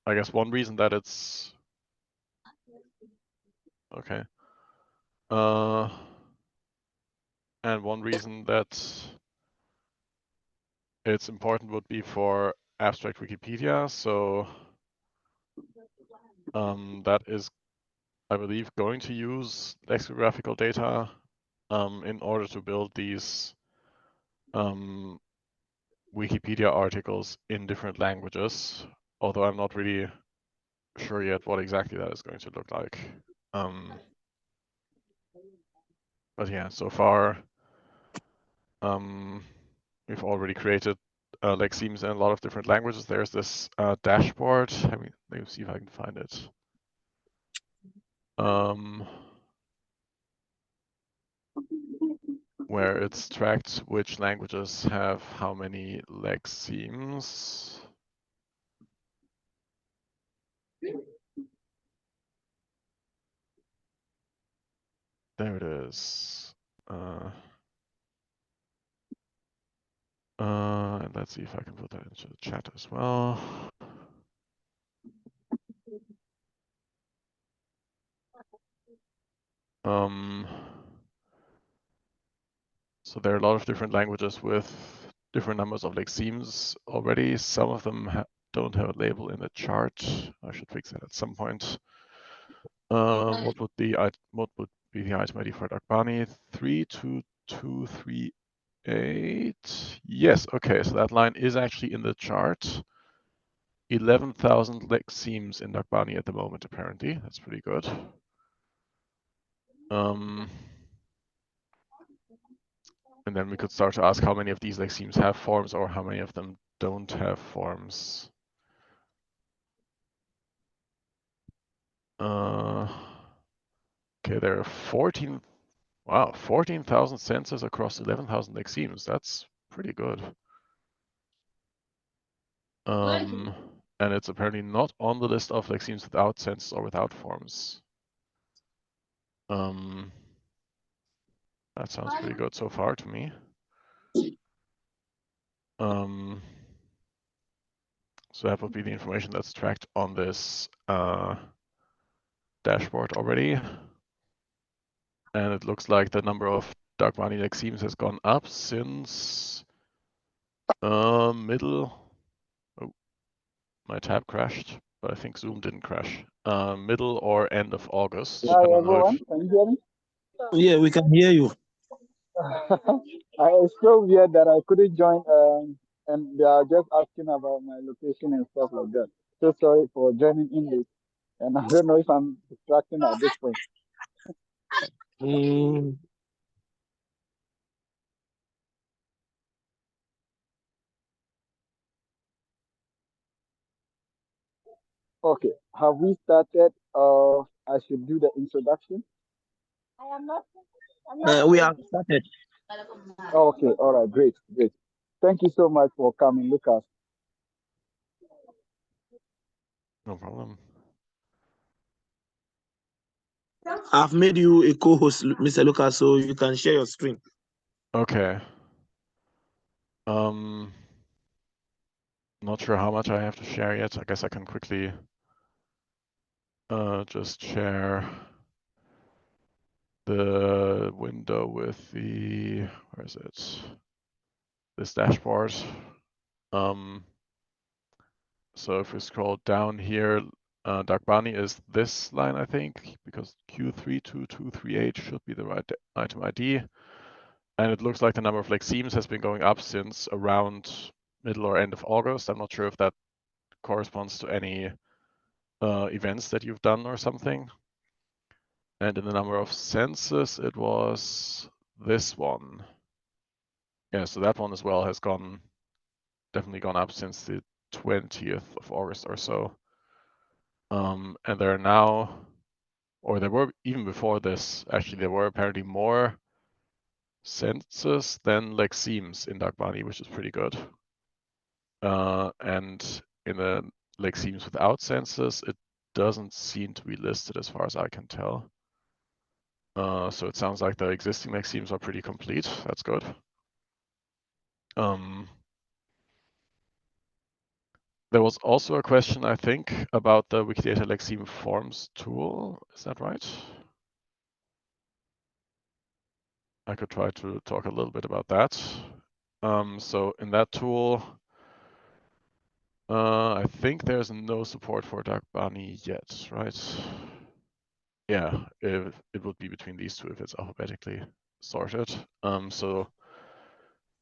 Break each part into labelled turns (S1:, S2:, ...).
S1: I guess one reason that it's okay. And one reason that it's important would be for abstract Wikipedia. So that is, I believe, going to use lexicographical data in order to build these Wikipedia articles in different languages, although I'm not really sure yet what exactly that is going to look like. But yeah, so far we've already created lexemes in a lot of different languages. There's this dashboard. Let me see if I can find it. Where it's tracked which languages have how many lexemes. There it is. And let's see if I can put that into the chat as well. So there are a lot of different languages with different numbers of lexemes already. Some of them don't have a label in the chart. I should fix that at some point. What would be the item ID for Dagbani? 32238. Yes, okay, so that line is actually in the chart. 11,000 lexemes in Dagbani at the moment, apparently. That's pretty good. And then we could start to ask how many of these lexemes have forms or how many of them don't have forms. Okay, there are 14,000 senses across 11,000 lexemes. That's pretty good. And it's apparently not on the list of lexemes without senses or without forms. That sounds pretty good so far to me. So that would be the information that's tracked on this dashboard already. And it looks like the number of Dagbani lexemes has gone up since middle. Oh, my tab crashed, but I think Zoom didn't crash. Middle or end of August.
S2: Hi
S1: I don't know
S2: everyone,
S1: if.
S2: can you hear me?
S3: Yeah, we can hear you.
S2: It's so weird that I couldn't join, and they are just asking about my location and stuff like that. So sorry for joining in late, and I don't know if I'm distracting at this point. Okay, have we started? I should do the introduction.
S3: We have started.
S2: Okay, all right, great, great. Thank you so much for coming, Lucas.
S1: No problem.
S3: I've made you a co-host, Mr. Lucas, so you can share your screen.
S1: Okay. Not sure how much I have to share yet. I guess I can quickly just share the window with the, where is it? This dashboard. So if we scroll down here, Dagbani is this line, I think, because Q32238 should be the right item ID. And it looks like the number of lexemes has been going up since around middle or end of August. I'm not sure if that corresponds to any events that you've done or something. And in the number of senses, it was this one. Yeah, so that one as well has definitely gone up since the 20th of August or so. And there are now, or there were even before this, actually, there were apparently more senses than lexemes in Dagbani, which is pretty good. And in the lexemes without senses, it doesn't seem to be listed as far as I can tell. So it sounds like the existing lexemes are pretty complete. That's good. There was also a question, I think, about the Wikidata Lexeme Forms tool. Is that right? I could try to talk a little bit about that. So in that tool, I think there's no support for Dagbani yet, right? Yeah, it would be between these two if it's alphabetically sorted. So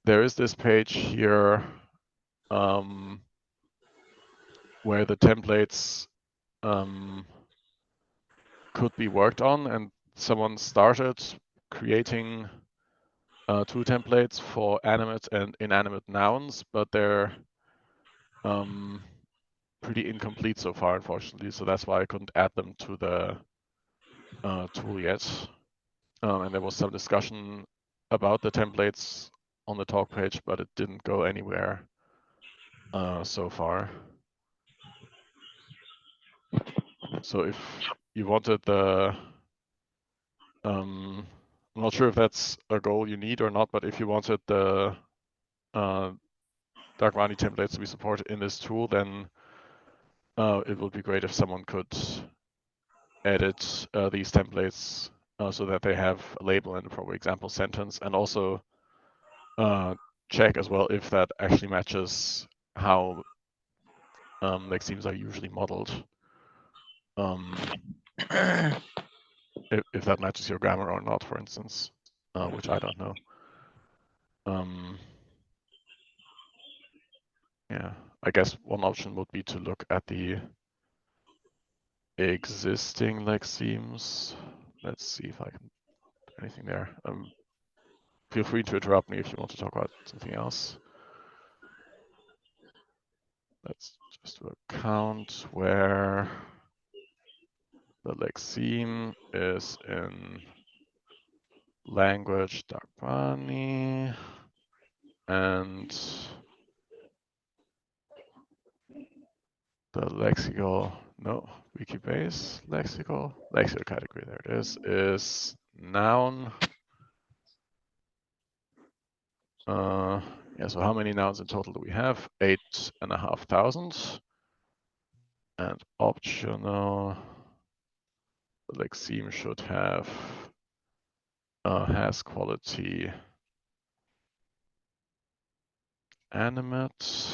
S1: there is this page here where the templates could be worked on, and someone started creating 2 templates for animate and inanimate nouns, but they're pretty incomplete so far, unfortunately. So that's why I couldn't add them to the tool yet. And there was some discussion about the templates on the talk page, but it didn't go anywhere so far. So if you wanted the, I'm not sure if that's a goal you need or not, but if you wanted the Dagbani templates to be supported in this tool, then it would be great if someone could edit these templates so that they have a label and a proper example sentence, and also check as well if that actually matches how lexemes are usually modeled. If that matches your grammar or not, for instance, which I don't know. Yeah, I guess one option would be to look at the existing lexemes. Let's see if I can do anything there. Feel free to interrupt me if you want to talk about something else. Let's just do a count where the lexeme is in language Dagbani and the lexical, no, Wikibase lexical category, there it is noun. Yeah, so how many nouns in total do we have? 8,500. And optional, the lexeme should have has quality animate.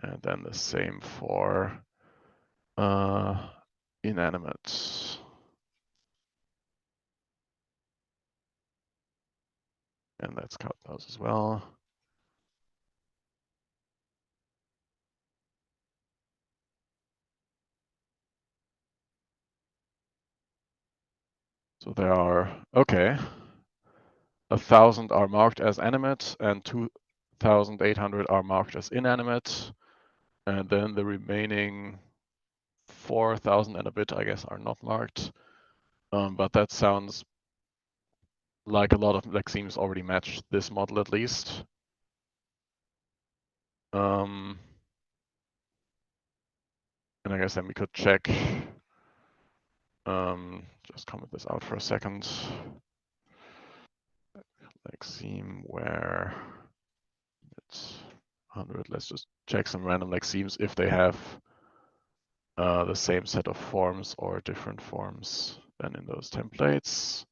S1: And then the same for inanimate. And let's count those as well. So there are, okay, 1,000 are marked as animate and 2,800 are marked as inanimate. And then the remaining 4,000 and a bit, I guess, are not marked. But that sounds like a lot of lexemes already match this model at least. And I guess then we could check, just comment this out for a second. Lexeme where it's 100, let's just check some random lexemes if they have the same set of forms or different forms than in those templates.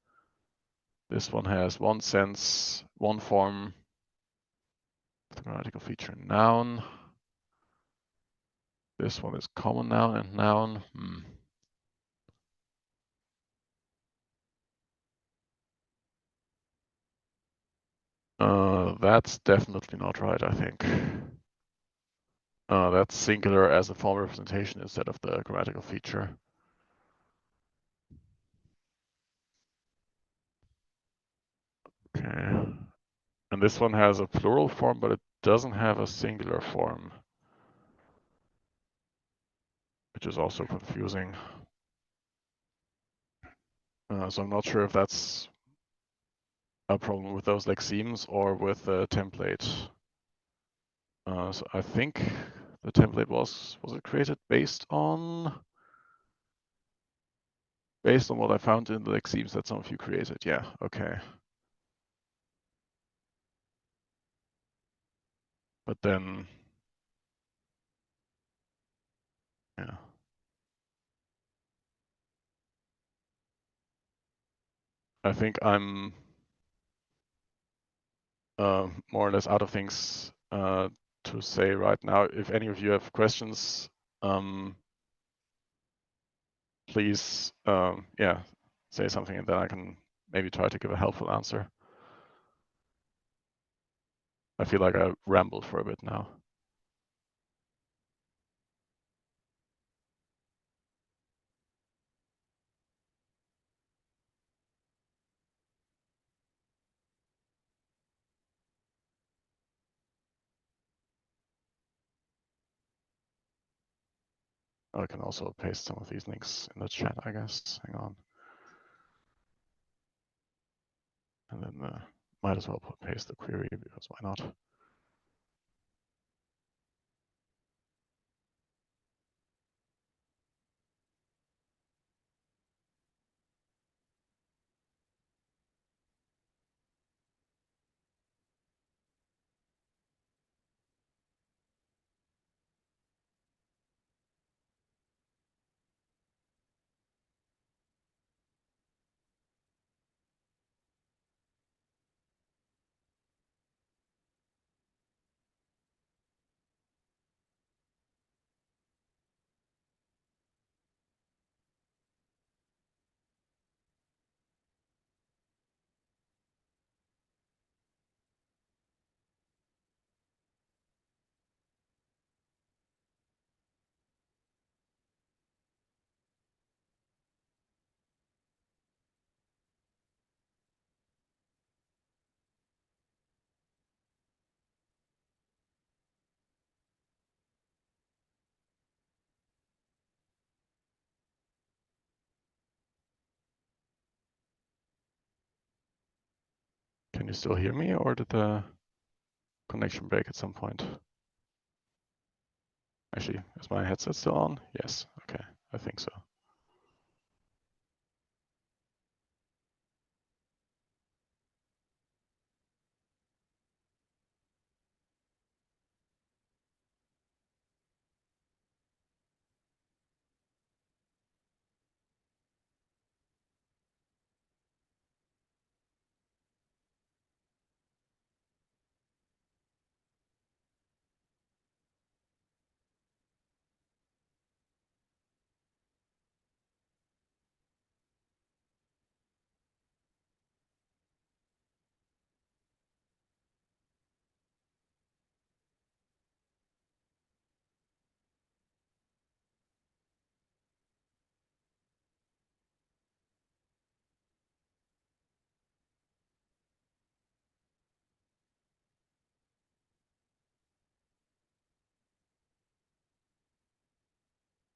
S1: This one has one sense, one form, the grammatical feature noun. This one is common noun and noun. That's definitely not right, I think. That's singular as a form representation instead of the grammatical feature. Okay. And this one has a plural form, but it doesn't have a singular form, which is also confusing. So I'm not sure if that's a problem with those lexemes or with the template. So I think the template was it created based on what I found in the lexemes that some of you created? Yeah, okay. But then, yeah. I think I'm more or less out of things to say right now. If any of you have questions, please, yeah, say something and then I can maybe try to give a helpful answer. I feel like I rambled for a bit now. I can also paste some of these links in the chat, I guess. Hang on. And then might as well paste the query because why not? Can you still hear me or did the connection break at some point? Actually, is my headset still on? Yes, okay, I think so.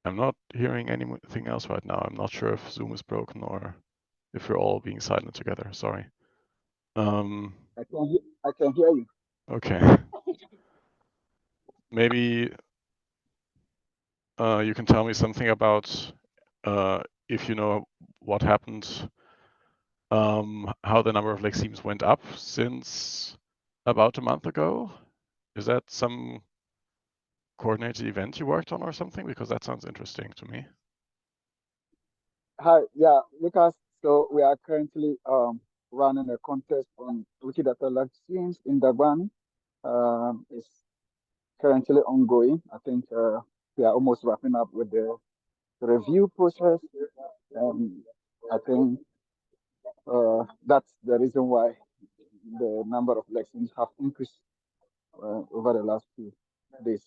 S1: I'm not hearing anything else right now. I'm not sure if Zoom is broken or if we're all being silent together. Sorry.
S2: I can hear you.
S1: Okay. Maybe you can tell me something about if you know what happened, how the number of lexemes went up since about a month ago. Is that some coordinated event you worked on or something? Because that sounds interesting to me.
S2: Hi, yeah, Lucas. So we are currently running a contest on Wikidata Lexicographical in Dagbani. It's currently ongoing. I think we are almost wrapping up with the review process. And I think that's the reason why the number of lessons have increased over the last few days.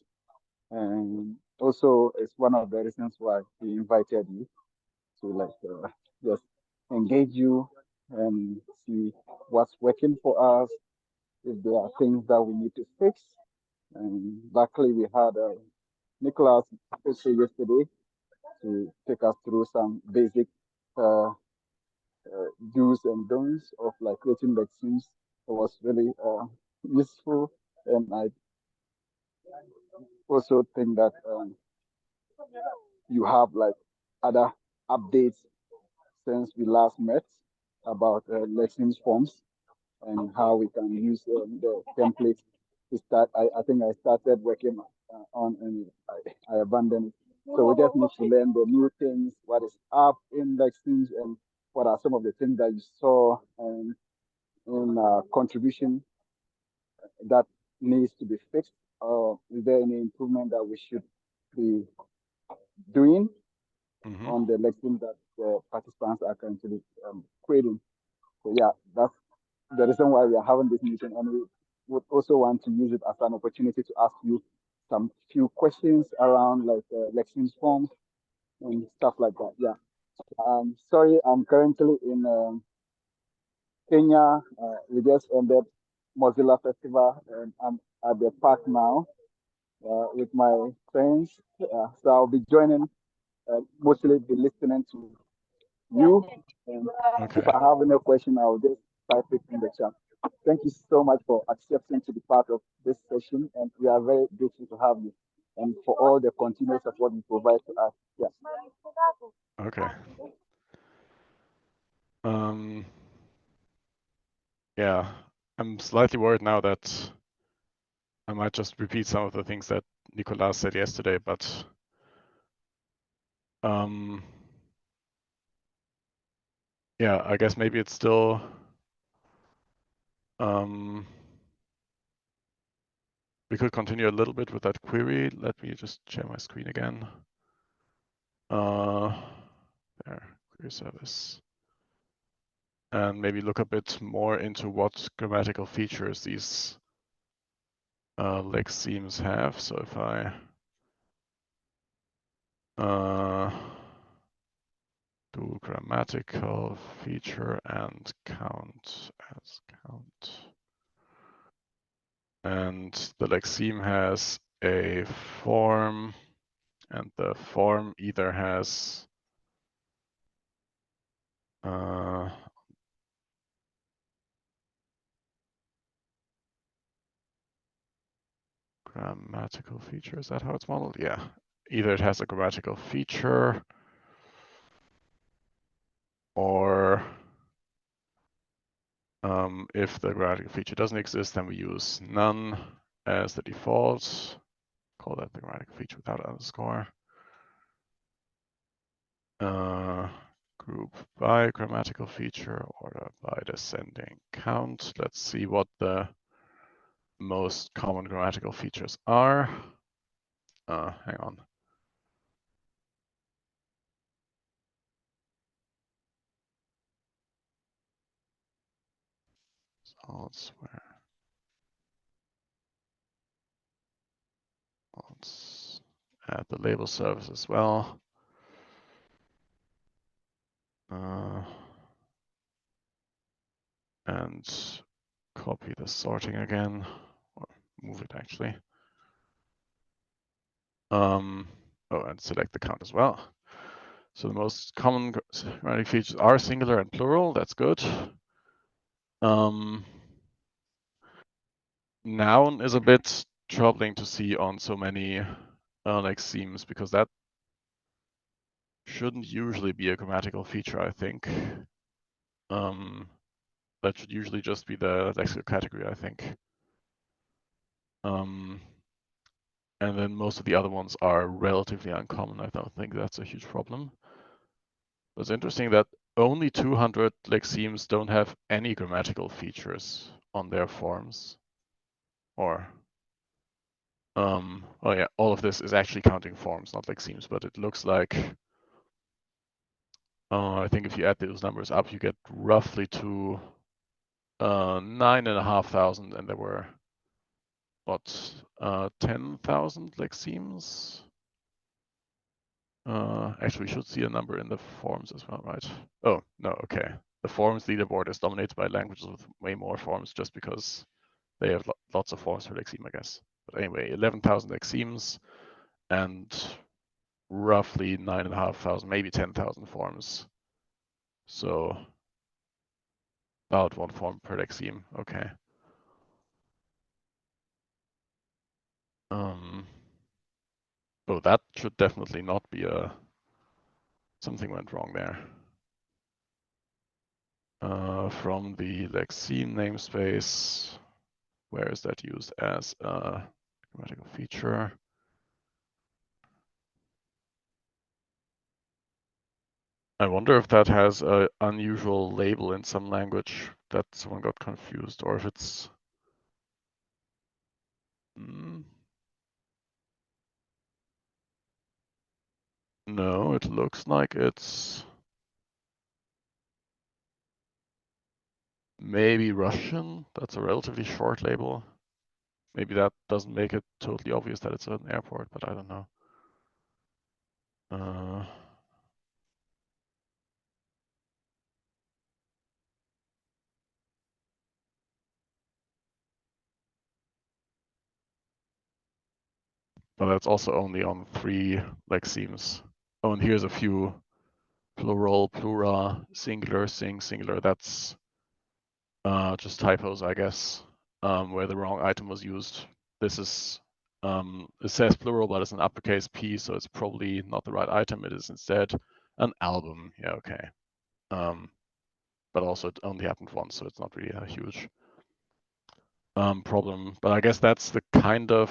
S2: And also, it's one of the reasons why we invited you to just engage you and see what's working for us, if there are things that we need to fix. And luckily, we had Nicholas also yesterday to take us through some basic do's and don'ts of like creating vaccines. It was really useful, and I also think that you have like other updates since we last met about lessons forms and how we can use the template I think I started working on and I abandoned it. So we just need to learn the new things, what is up in lexemes, and what are some of the things that you saw and in contribution that needs to be fixed, or is there any improvement that we should be doing on the lexeme that the participants are currently creating? So yeah, that's the reason why we are having this meeting, and we would also want to use it as an opportunity to ask you some few questions around like lexeme forms and stuff like that. Yeah. Sorry, I'm currently in Kenya. We just ended Mozilla Festival, and I'm at the park now with my friends. So I'll be joining, mostly be listening to you. And if I have any question, I'll just type it in the chat. Thank you so much for accepting to be part of this session, and we are very grateful to have you and for all the continuous support you provide to us. Yes.
S1: Okay. Yeah, I'm slightly worried now that I might just repeat some of the things that Nicolas said yesterday, but yeah, I guess maybe it's still we could continue a little bit with that query. Let me just share my screen again. There, query service. And maybe look a bit more into what grammatical features these lexemes have. So if I do grammatical feature and count as count. And the lexeme has a form, and the form either has grammatical feature. Is that how it's modeled? Yeah. Either it has a grammatical feature or if the grammatical feature doesn't exist, then we use none as the default. Call that the grammatical feature without underscore. Group by grammatical feature, order by descending count. Let's see what the most common grammatical features are. Hang on. So let's add the label service as well. And copy the sorting again, or move it actually. Oh, and select the count as well. So the most common grammatic features are singular and plural. That's good. Noun is a bit troubling to see on so many lexemes because that shouldn't usually be a grammatical feature, I think. That should usually just be the lexical category, I think. And then most of the other ones are relatively uncommon. I don't think that's a huge problem. It's interesting that only 200 lexemes don't have any grammatical features on their forms. Or, oh yeah, all of this is actually counting forms, not lexemes, but it looks like, I think if you add those numbers up, you get roughly to 9,500, and there were, what, 10,000 lexemes? Actually, we should see a number in the forms as well, right? Oh, no, okay. The forms leaderboard is dominated by languages with way more forms just because they have lots of forms per lexeme, I guess. But anyway, 11,000 lexemes and roughly 9,500, maybe 10,000 forms. So about one form per lexeme, okay. Oh, that should definitely not be something went wrong there. From the lexeme namespace, where is that used as a grammatical feature? I wonder if that has an unusual label in some language that someone got confused, or if it's no, it looks like it's maybe Russian. That's a relatively short label. Maybe that doesn't make it totally obvious that it's an airport, but I don't know. But that's also only on 3 lexemes. Oh, and here's a few plural, plura, singular, sing, singular. That's just typos, I guess, where the wrong item was used. This is, it says plural, but it's an uppercase P, so it's probably not the right item. It is instead an album. Yeah, okay. But also it only happened once, so it's not really a huge problem. But I guess that's the kind of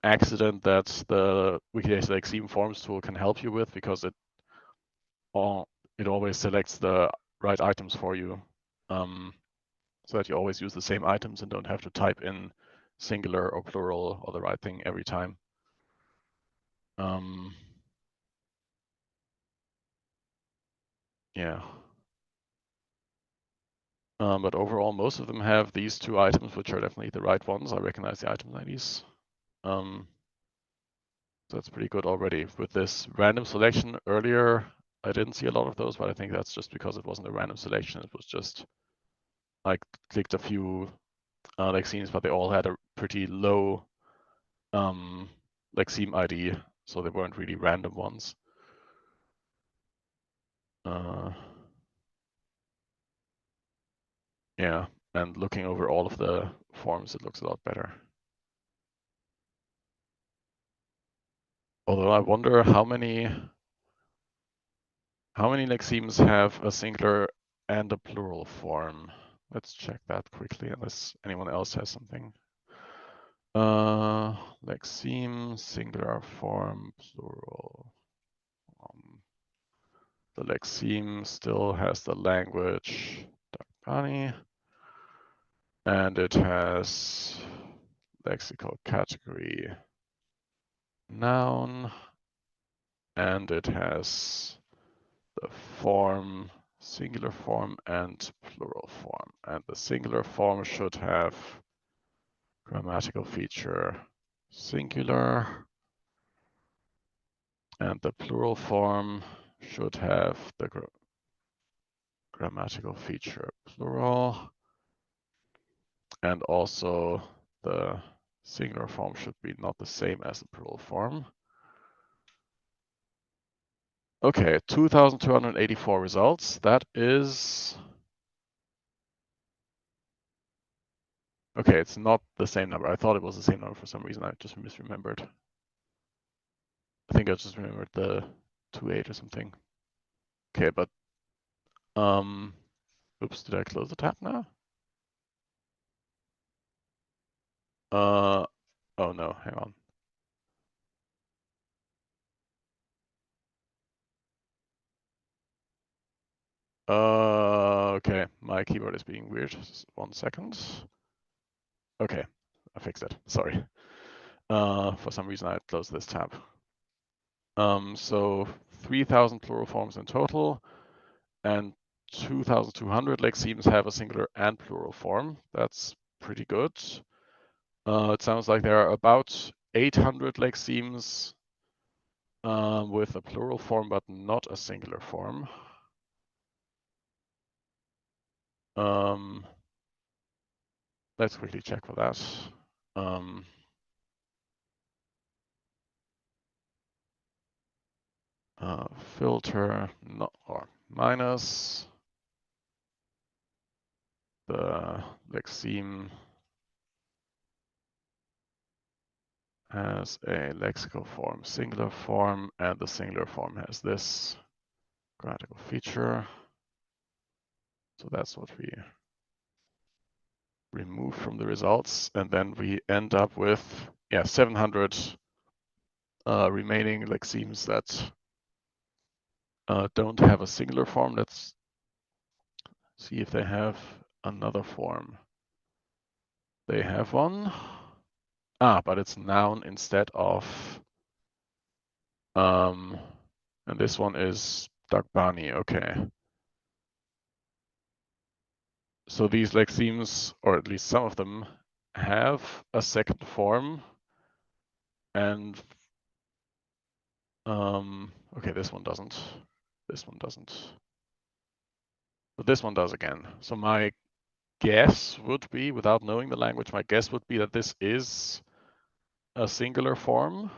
S1: accident that the Wikidata Lexeme Forms tool can help you with, because it always selects the right items for you, so that you always use the same items and don't have to type in singular or plural or the right thing every time. Yeah. But overall, most of them have these 2 items, which are definitely the right ones. I recognize the item IDs. So that's pretty good already. With this random selection earlier, I didn't see a lot of those, but I think that's just because it wasn't a random selection. It was just, I clicked a few lexemes, but they all had a pretty low lexeme ID, so they weren't really random ones. Yeah, and looking over all of the forms, it looks a lot better. Although I wonder how many lexemes have a singular and a plural form. Let's check that quickly, unless anyone else has something. Lexeme, singular form, plural. The lexeme still has the language Dagbani, and it has lexical category noun, and it has the form, singular form and plural form. And the singular form should have grammatical feature singular, and the plural form should have the grammatical feature plural, and also the singular form should be not the same as the plural form. Okay, 2,284 results. That is, okay, it's not the same number. I thought it was the same number for some reason. I just misremembered. I think I just remembered the 2.8 or something. Okay, but oops, did I close the tab now? Oh no, hang on. Okay, my keyboard is being weird. Just 1 second. Okay, I fixed it. Sorry. For some reason I closed this tab. So 3,000 plural forms in total, and 2,200 lexemes have a singular and plural form. That's pretty good. It sounds like there are about 800 lexemes with a plural form, but not a singular form. Let's quickly check for that. Filter not or minus the lexeme has a lexical form singular form, and the singular form has this grammatical feature. So that's what we remove from the results, and then we end up with 700 remaining lexemes that don't have a singular form. Let's see if they have another form. They have one. But it's noun instead of and this one is Dagbani. Okay. So these lexemes, or at least some of them, have a second form, and okay, this one doesn't. This one doesn't. But this one does again. So my guess would be, without knowing the language, my guess would be that this is a singular form,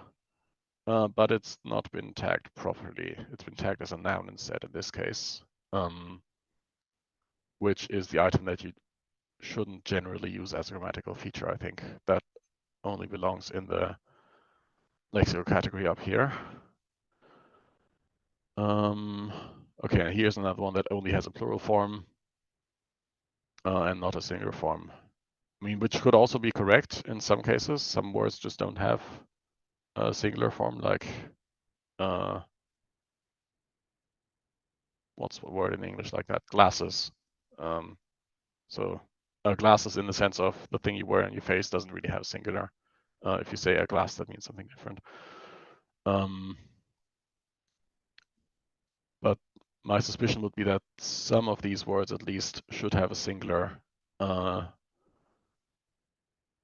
S1: but it's not been tagged properly. It's been tagged as a noun instead in this case, which is the item that you shouldn't generally use as a grammatical feature. I think that only belongs in the lexical category up here. Okay, and here's another one that only has a plural form and not a singular form. I mean, which could also be correct in some cases. Some words just don't have a singular form, like what's the word in English like that? Glasses. So glasses in the sense of the thing you wear on your face doesn't really have a singular. If you say a glass, that means something different. But my suspicion would be that some of these words at least should have a singular.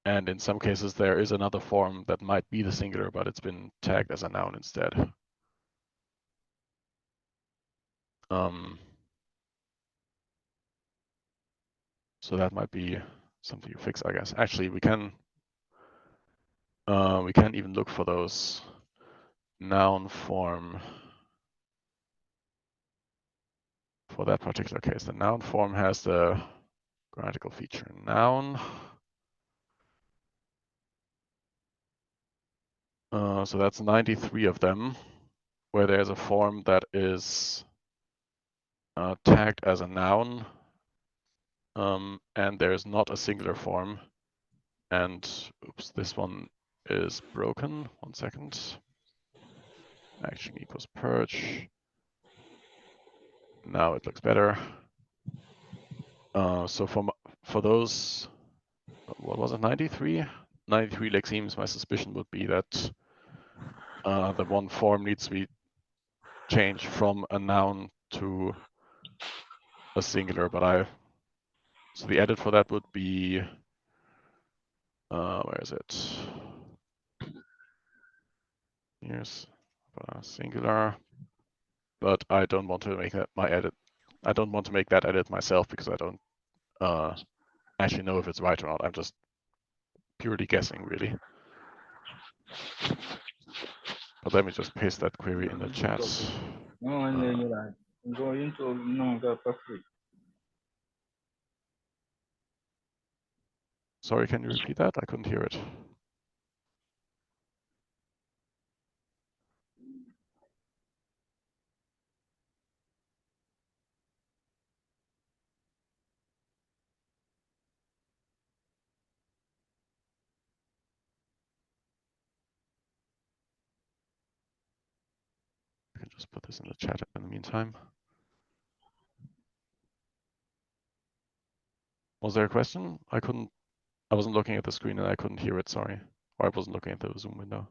S1: And in some cases, there is another form that might be the singular, but it's been tagged as a noun instead. So that might be something you fix, I guess. Actually, we can even look for those noun form for that particular case. The noun form has the grammatical feature noun. So that's 93 of them, where there's a form that is tagged as a noun, and there's not a singular form. And oops, this one is broken. 1 second. Action equals purge. Now it looks better. So for those, what was it, 93? 93 lexemes, my suspicion would be that the one form needs to be changed from a noun to a singular, but so the edit for that would be, where is it? Here's singular, but I don't want to make that my edit. I don't want to make that edit myself because I don't actually know if it's right or not. I'm just purely guessing, really. But let me just paste that query in the chat. Sorry, can you repeat that? I couldn't hear it. I can just put this in the chat in the meantime. Was there a question? I wasn't looking at the screen and I couldn't hear it, sorry. Or I wasn't looking at the Zoom window.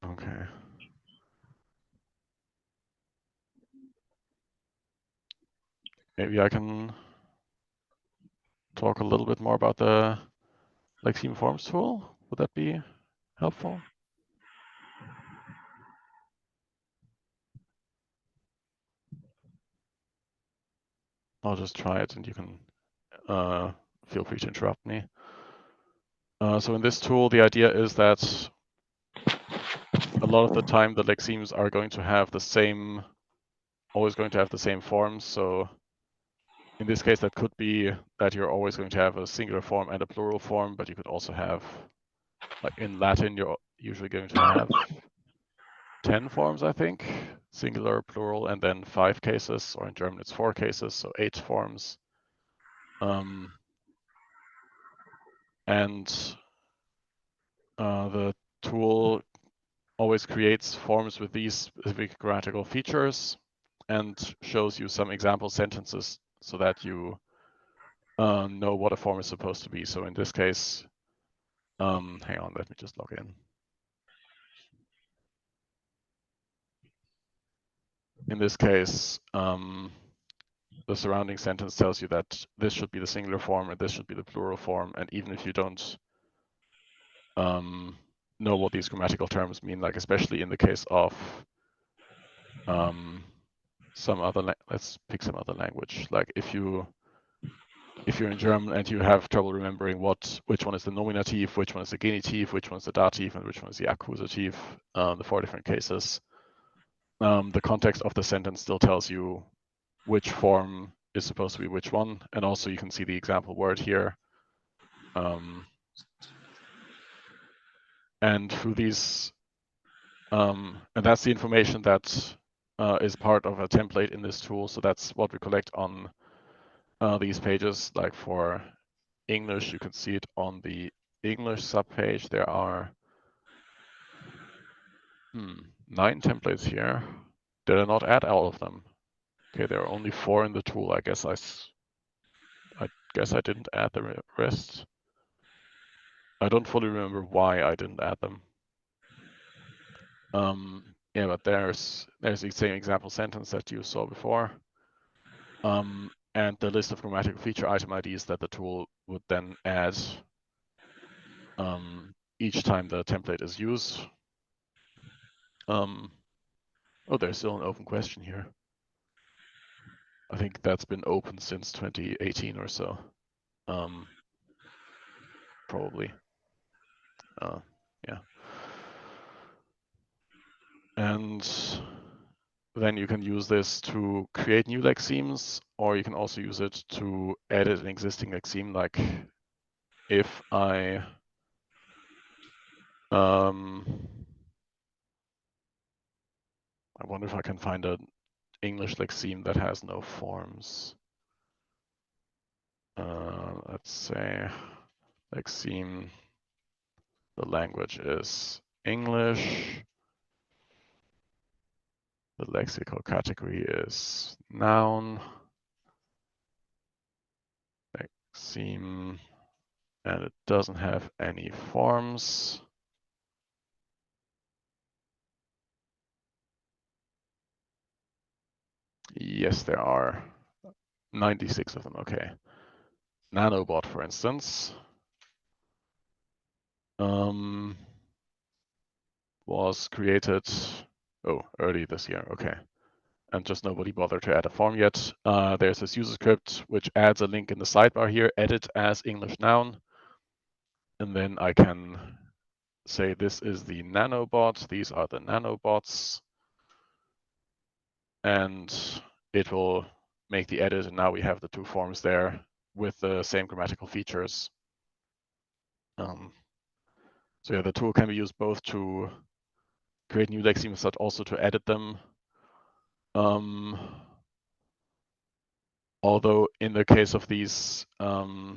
S1: Okay. Maybe I can talk a little bit more about the Lexeme Forms tool. Would that be helpful? I'll just try it and you can feel free to interrupt me. So in this tool, the idea is that a lot of the time the lexemes are going to have the same, always going to have the same forms. So in this case, that could be that you're always going to have a singular form and a plural form, but you could also have, like in Latin, you're usually going to have 10 forms, I think, singular, plural, and then 5 cases, or in German it's 4 cases, so 8 forms. And the tool always creates forms with these specific grammatical features and shows you some example sentences so that you know what a form is supposed to be. So in this case, hang on, let me just log in. In this case, the surrounding sentence tells you that this should be the singular form and this should be the plural form. And even if you don't know what these grammatical terms mean, like especially in the case of some other, let's pick some other language. Like if you're in German and you have trouble remembering which one is the nominative, which one is the genitive, which one is the dative, and which one is the accusative, the 4 different cases, the context of the sentence still tells you which form is supposed to be which one. And also you can see the example word here. And through these, and that's the information that is part of a template in this tool. So that's what we collect on these pages. Like for English, you can see it on the English subpage. There are 9 templates here. Did I not add all of them? Okay, there are only 4 in the tool. I guess I didn't add the rest. I don't fully remember why I didn't add them. Yeah, but there's the same example sentence that you saw before. And the list of grammatical feature item IDs that the tool would then add each time the template is used. Oh, there's still an open question here. I think that's been open since 2018 or so. Probably. Yeah. And then you can use this to create new lexemes, or you can also use it to edit an existing lexeme. Like if I wonder if I can find an English lexeme that has no forms. Let's say lexeme, the language is English. The lexical category is noun. Lexeme, and it doesn't have any forms. Yes, there are 96 of them. Okay. Nanobot, for instance, was created early this year. Okay. And just nobody bothered to add a form yet. There's this user script which adds a link in the sidebar here, edit as English noun. And then I can say this is the nanobot, these are the nanobots. And it will make the edit, and now we have the 2 forms there with the same grammatical features. So yeah, the tool can be used both to create new lexemes, but also to edit them. Although in the case of these Dagbani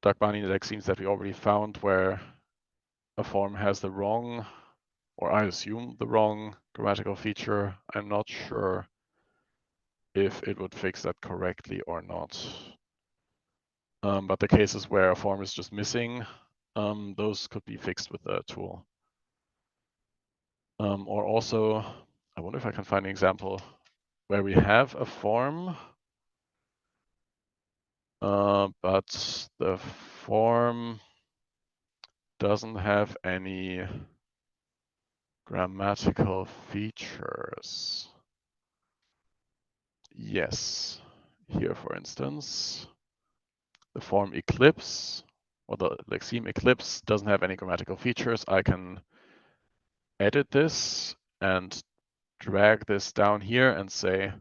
S1: lexemes that we already found, where a form has the wrong, or I assume the wrong grammatical feature, I'm not sure if it would fix that correctly or not. But the cases where a form is just missing, those could be fixed with the tool. Or also, I wonder if I can find an example where we have a form, but the form doesn't have any grammatical features. Yes, here for instance, the form Eclipse, or the lexeme Eclipse, doesn't have any grammatical features. I can edit this and drag this down here and say,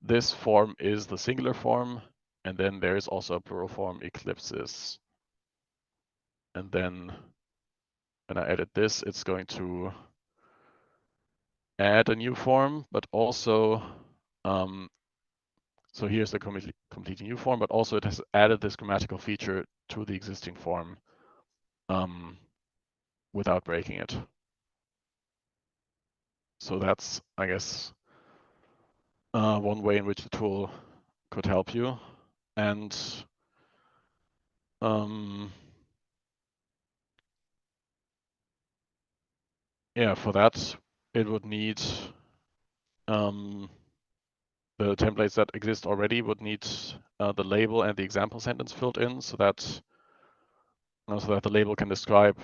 S1: this form is the singular form, and then there is also a plural form, eclipses. And then when I edit this, it's going to add a new form, but also, so here's the completely new form, but also it has added this grammatical feature to the existing form without breaking it. So that's, I guess, one way in which the tool could help you. And yeah, for that, it would need the templates that exist already would need the label and the example sentence filled in so that the label can describe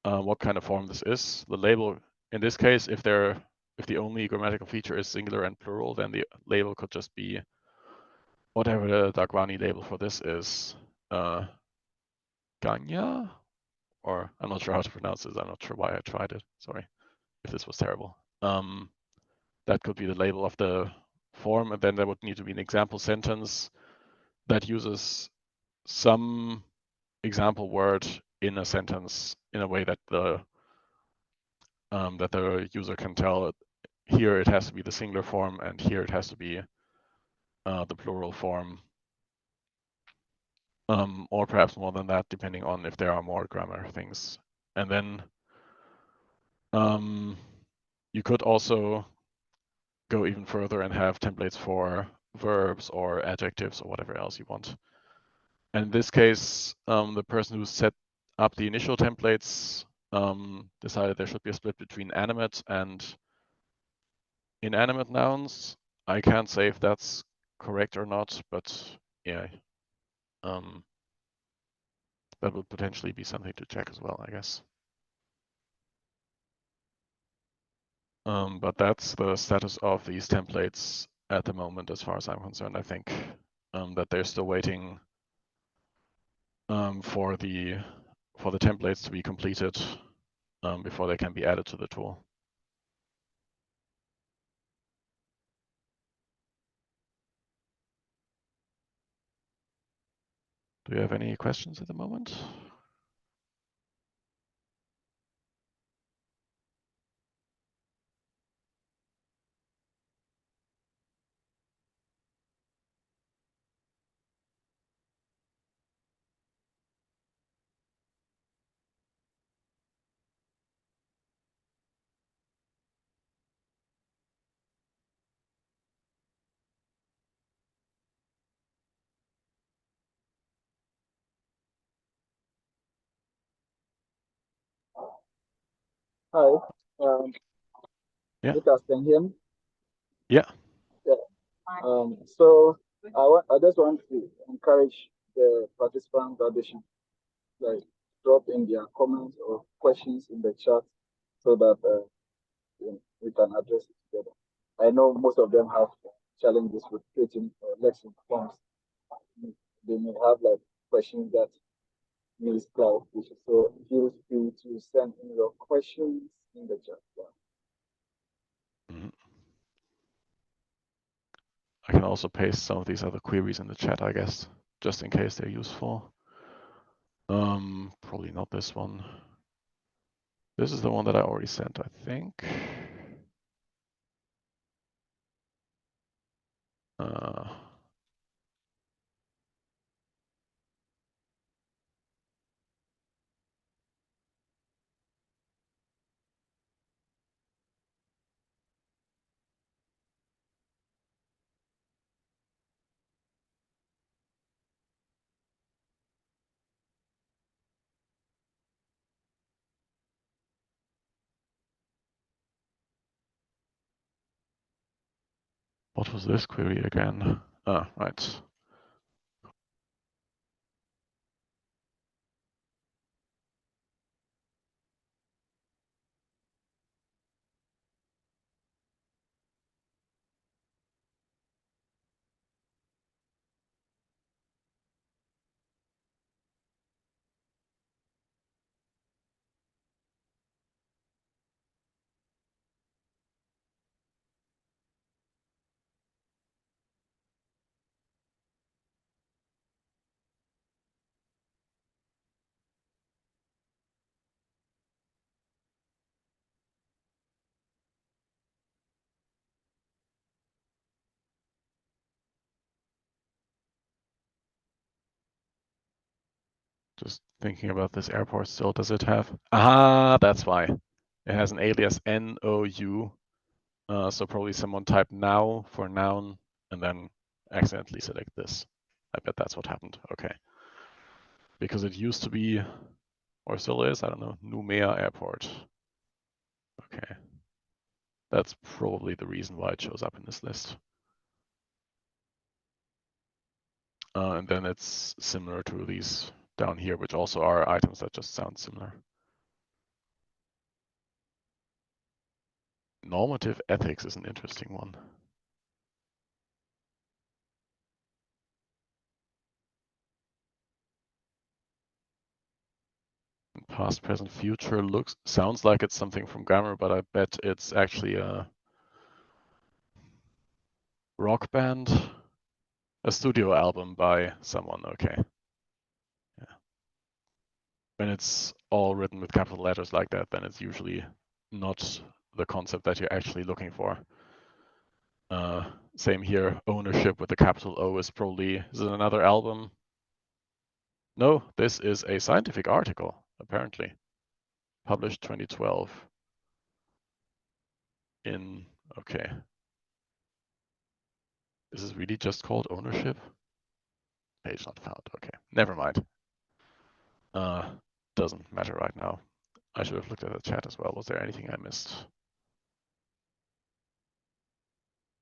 S1: what kind of form this is. The label, in this case, if the only grammatical feature is singular and plural, then the label could just be whatever the Dagbani label for this is. Ganya? Or I'm not sure how to pronounce this. I'm not sure why I tried it. Sorry if this was terrible. That could be the label of the form, and then there would need to be an example sentence that uses some example word in a sentence in a way that the user can tell here it has to be the singular form and here it has to be the plural form, or perhaps more than that, depending on if there are more grammar things. And then you could also go even further and have templates for verbs or adjectives or whatever else you want. And in this case, the person who set up the initial templates decided there should be a split between animate and inanimate nouns. I can't say if that's correct or not, but yeah, that would potentially be something to check as well, I guess. But that's the status of these templates at the moment, as far as I'm concerned. I think that they're still waiting for the templates to be completed before they can be added to the tool. Do you have any questions at the moment?
S2: Hi,
S1: Yeah.
S2: Lucas, can you hear me?
S1: Yeah.
S2: Yeah. So I just want to encourage the participants that they should like drop in their comments or questions in the chat so that we can address it together. I know most of them have challenges with creating lesson forms. They may have like questions that needs clarification. So feel free to send in your questions in the chat.
S1: Mhm. I can also paste some of these other queries in the chat, I guess, just in case they're useful. Probably not this one. This is the one that I already sent, I think. What was this query again? Right. Just thinking about this airport still, does it have? Ah, that's why. It has an alias NOU. So probably someone typed now for noun and then accidentally select this. I bet that's what happened. Okay. Because it used to be, or still is, I don't know, Noumea Airport. Okay. That's probably the reason why it shows up in this list. And then it's similar to these down here, which also are items that just sound similar. Normative ethics is an interesting one. Past, present, future sounds like it's something from grammar, but I bet it's actually a rock band, a studio album by someone. Okay. Yeah. When it's all written with capital letters like that, then it's usually not the concept that you're actually looking for. Same here, ownership with the capital O is it another album? No, this is a scientific article, apparently. Published 2012 okay. Is this really just called ownership? Page not found, okay. Never mind. Doesn't matter right now. I should have looked at the chat as well. Was there anything I missed?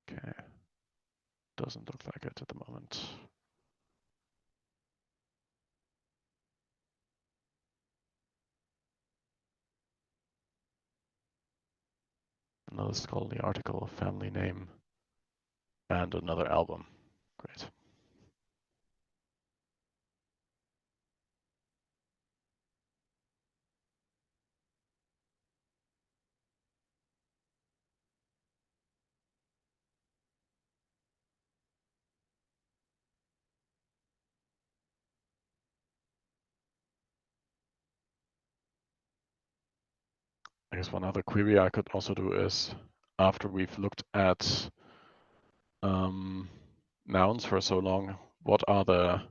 S1: Okay. Doesn't look like it at the moment. Another scholarly article, family name, and another album. Great. I guess one other query I could also do is, after we've looked at nouns for so long, what are the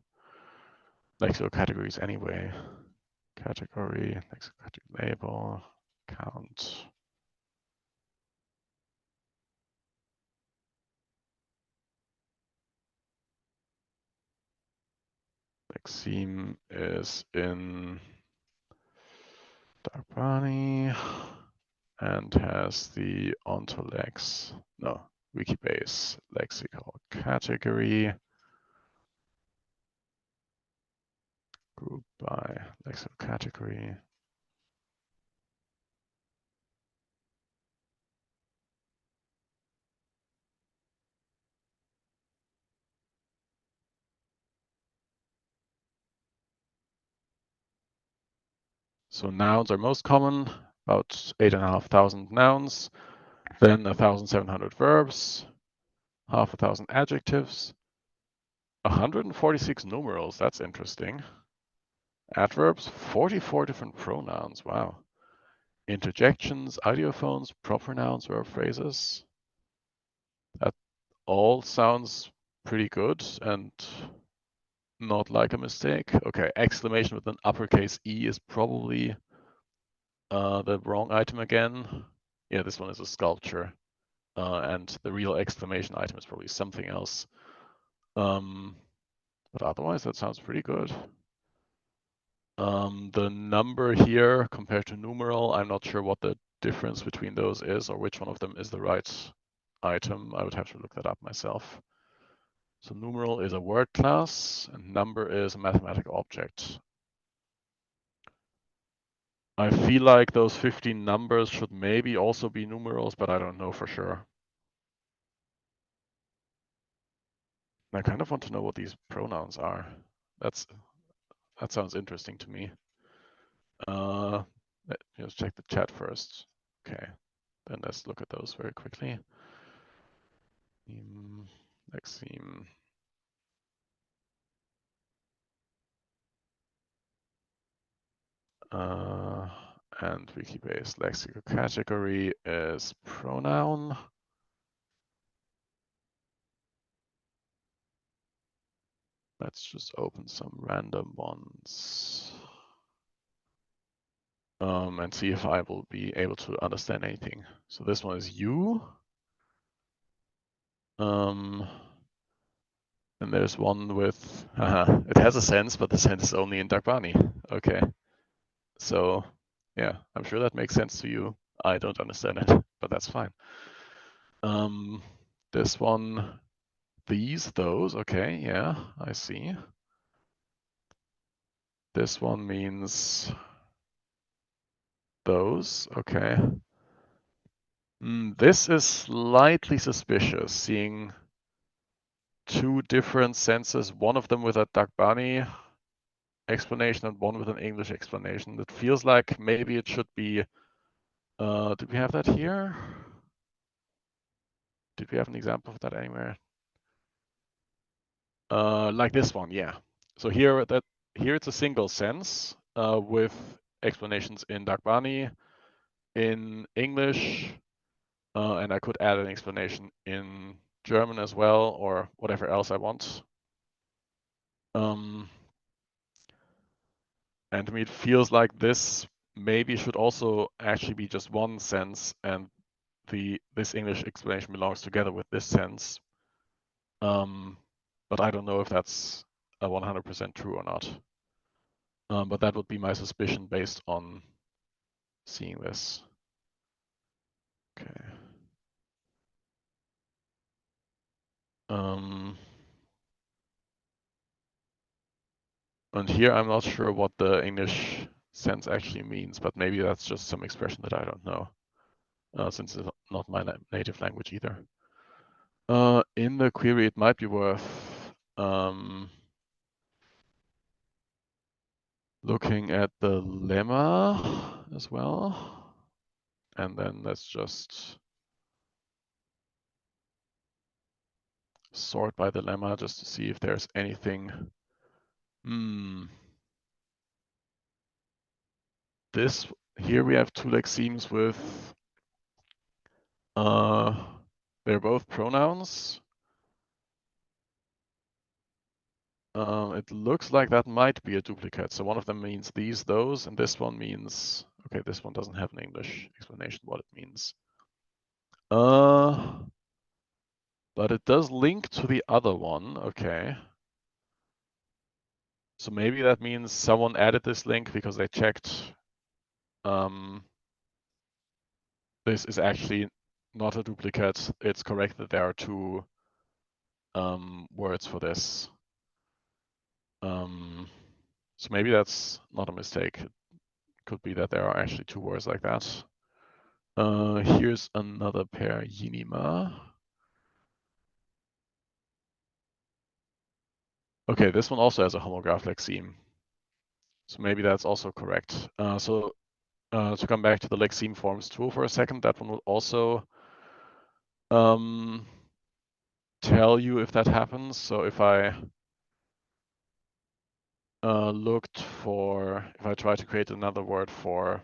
S1: lexical categories anyway? Category, lexical label, count. Lexeme is in Dagbani and has the Wikibase lexical category. Group by lexical category. So nouns are most common, about 8,500 nouns, then 1,700 verbs, 1,000 adjectives, 146 numerals, that's interesting. Adverbs, 44 different pronouns, wow. Interjections, ideophones, proper nouns, verb phrases. That all sounds pretty good and not like a mistake. Okay, exclamation with an uppercase E is probably the wrong item again. Yeah, this one is a sculpture. And the real exclamation item is probably something else. But otherwise, that sounds pretty good. The number here compared to numeral, I'm not sure what the difference between those is or which one of them is the right item. I would have to look that up myself. So numeral is a word class and number is a mathematical object. I feel like those 15 numbers should maybe also be numerals, but I don't know for sure. I kind of want to know what these pronouns are. That sounds interesting to me. Let's check the chat first. Okay, then let's look at those very quickly. Lexeme. And Wikibase lexical category is pronoun. Let's just open some random ones. and see if I will be able to understand anything. So this one is you. And there's one with, it has a sense, but the sense is only in Dagbani. Okay. So yeah, I'm sure that makes sense to you. I don't understand it, but that's fine. This one, these, those, okay, yeah, I see. This one means those, okay. This is slightly suspicious, seeing two different senses, one of them with a Dagbani explanation and one with an English explanation. It feels like maybe it should be, did we have that here? Did we have an example of that anywhere? Like this one, yeah. So here it's a single sense with explanations in Dagbani, in English, and I could add an explanation in German as well, or whatever else I want. And to me, it feels like this maybe should also actually be just one sense, and this English explanation belongs together with this sense. But I don't know if that's 100% true or not. But that would be my suspicion based on seeing this. Okay. And here I'm not sure what the English sense actually means, but maybe that's just some expression that I don't know, since it's not my native language either. In the query, it might be worth looking at the lemma as well. And then let's just sort by the lemma just to see if there's anything. This here we have two lexemes with they're both pronouns. It looks like that might be a duplicate. So one of them means these, those, and this one means, okay, this one doesn't have an English explanation what it means. But it does link to the other one, okay. So maybe that means someone added this link because they checked this is actually not a duplicate. It's correct that there are two words for this. So maybe that's not a mistake. It could be that there are actually two words like that. Here's another pair, Yinima. Okay, this one also has a homograph lexeme. So maybe that's also correct. To come back to the lexeme forms tool for a second, that one will also tell you if that happens. So if I if I try to create another word for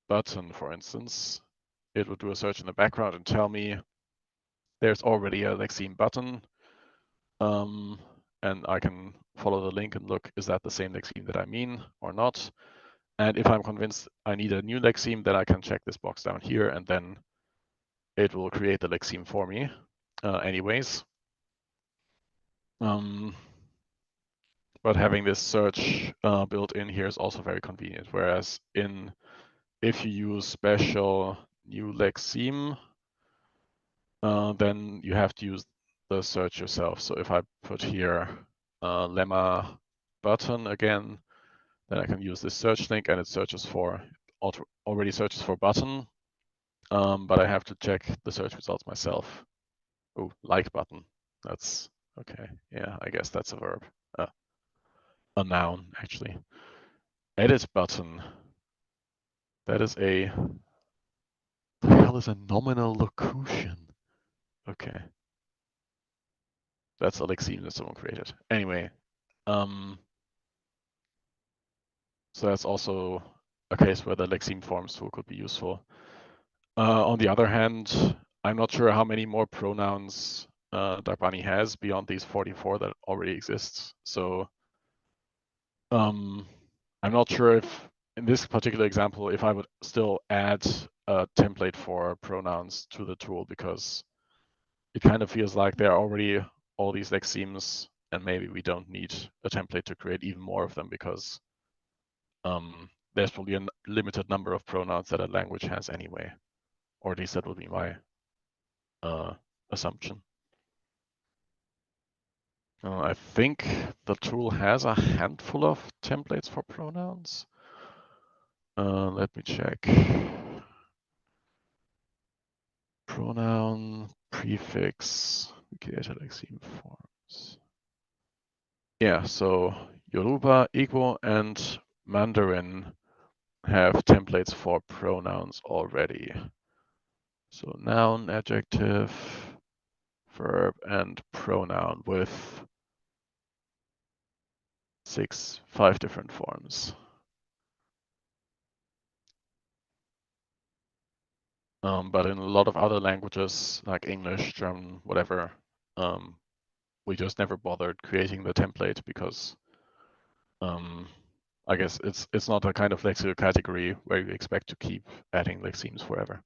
S1: button, for instance, it would do a search in the background and tell me there's already a lexeme button. And I can follow the link and look, is that the same lexeme that I mean or not? And if I'm convinced I need a new lexeme, then I can check this box down here, and then it will create the lexeme for me anyways. But having this search built in here is also very convenient. Whereas if you use special new lexeme, then you have to use the search yourself. So if I put here lemma button again, then I can use this search link, and it searches for already searches for button, but I have to check the search results myself. Oh, like button. That's okay. Yeah, I guess that's a verb. A noun actually. Edit button. That is the hell is a nominal locution? Okay. That's a lexeme that someone created. Anyway, so that's also a case where the lexeme forms tool could be useful. On the other hand, I'm not sure how many more pronouns Dagbani has beyond these 44 that already exists. So I'm not sure if in this particular example, if I would still add a template for pronouns to the tool, because it kind of feels like there are already all these lexemes, and maybe we don't need a template to create even more of them, because there's probably a limited number of pronouns that a language has anyway, or at least that would be my assumption. I think the tool has a handful of templates for pronouns. Let me check. Pronoun, prefix, Wikidata Lexeme forms. Yeah, so Yoruba, Igbo, and Mandarin have templates for pronouns already. So noun, adjective, verb, and pronoun with 5 different forms. But in a lot of other languages, like English, German, whatever, we just never bothered creating the template because I guess it's not a kind of lexical category where you expect to keep adding lexemes forever.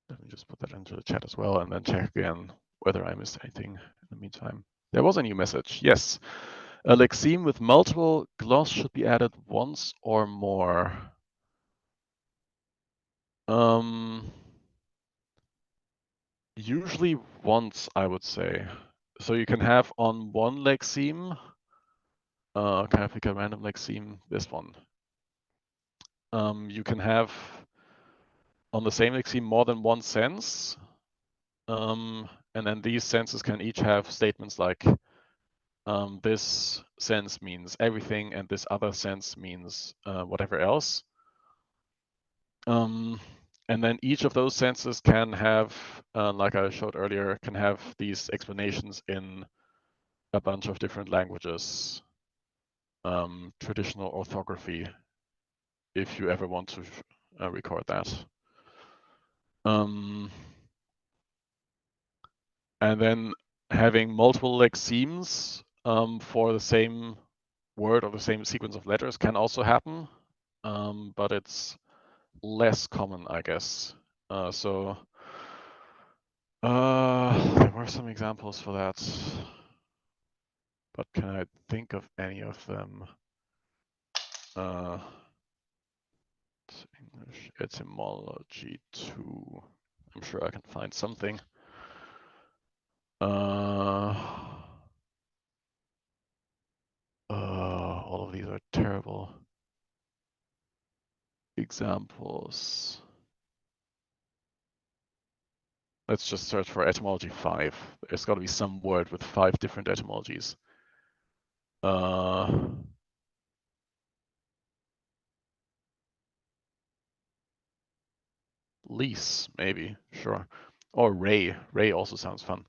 S1: Let me just put that into the chat as well and then check again whether I missed anything in the meantime. There was a new message. Yes. A lexeme with multiple gloss should be added once or more. Usually once, I would say. So you can have on one lexeme, can I pick a random lexeme? This one. You can have on the same lexeme more than one sense. And then these senses can each have statements like this sense means everything and this other sense means whatever else. And then each of those senses can have, like I showed earlier, can have these explanations in a bunch of different languages. Traditional orthography, if you ever want to record that. And then having multiple lexemes for the same word or the same sequence of letters can also happen, but it's less common, I guess. So there were some examples for that, but can I think of any of them? English etymology 2. I'm sure I can find something. All of these are terrible examples. Let's just search for etymology 5. There's got to be some word with 5 different etymologies. Lease, maybe, sure. Or ray. Ray also sounds fun.